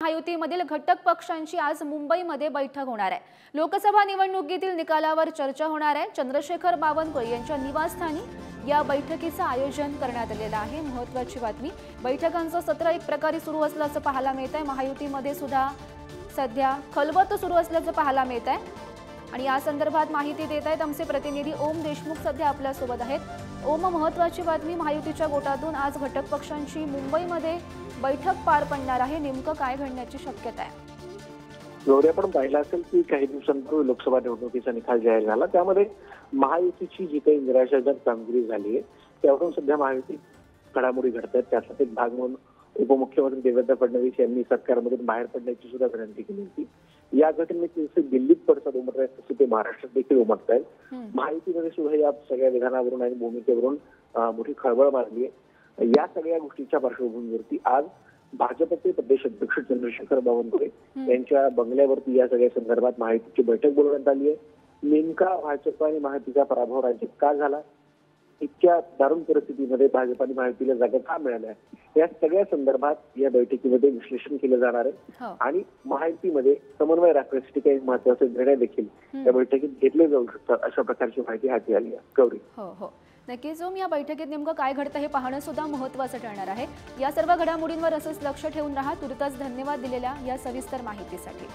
महायुतीमधील घटक पक्षांची आज मुंबईमध्ये बैठक होणार आहे। लोकसभा निवडणुकीतील निकालावर चर्चा होणार आहे। चंद्रशेखर बावनकुळे यांच्या निवासस्थानी या बैठकीचं आयोजन करण्यात आलेलं आहे। महत्त्वाची बातमी, बैठकांचं सत्र एक प्रकारे सुरू असल्याचं पाहायला मिळत आहे। महायुतीमध्ये सुद्धा सध्या खलबत सुरू असल्याचं पाहायला मिळत आहे आणि या संदर्भात माहिती देत आहेत आमचे प्रतिनिधी ओम देशमुख सध्या आपल्या सोबत आहेत। ओम, महत्त्वाची बातमी, महायुतीच्या गोटातून आज घटक पक्षांची मुंबईमध्ये बैठक पार पडणार आहे। नेमकं काय घडण्याची शक्यता आहे? गौरी, आपण पाहिलं असेल की काही दिवसांपूर्वी लोकसभा निवडणुकीचा निकाल जाहीर झाला, त्यामध्ये महायुतीची जी काही निराशाजनक कामगिरी झाली आहे त्यावरून सध्या महायुती घडामोडी घडतात। त्याचा एक भाग म्हणून उपमुख्यमंत्री देवेंद्र फडणवीस यांनी सरकारमधून बाहेर पडण्याची सुद्धा विनंती केली होती। या घटनेत जसे दिल्लीत पडसाद उमटत आहेत तसे ते महाराष्ट्रात देखील उमटत आहेत। महायुतीमध्ये सुद्धा या सगळ्या विधानावरून आणि भूमिकेवरून मोठी खळबळ माजली आहे। या सगळ्या गोष्टीच्या पार्श्वभूमीवरती आज भाजपचे प्रदेश अध्यक्ष चंद्रशेखर बावनकुळे यांच्या बंगल्यावरती या सगळ्या संदर्भात महायुतीची बैठक बोलवण्यात आली आहे। नेमका भाजप आणि महायुतीचा पराभव राज्यात का झाला, इतक्या दारुण परिस्थितीमध्ये भाजप आणि महायुतीला जागा का मिळाल्या, या सगळ्या संदर्भात या बैठकीमध्ये विश्लेषण केलं जाणार आहे आणि महायुतीमध्ये समन्वय राखण्यासाठी काही महत्त्वाचे निर्णय देखील या बैठकीत घेतले जाऊ शकतात, अशा प्रकारची माहिती हाती आली आहे। गौरी, हो नक्कीच ओम, या बैठकीत नेमकं काय घडतं हे पाहणं सुद्धा महत्त्वाचं ठरणार आहे। या सर्व घडामोडींवर असंच लक्ष ठेवून राहा। तुर्तास धन्यवाद दिलेल्या या सविस्तर माहितीसाठी।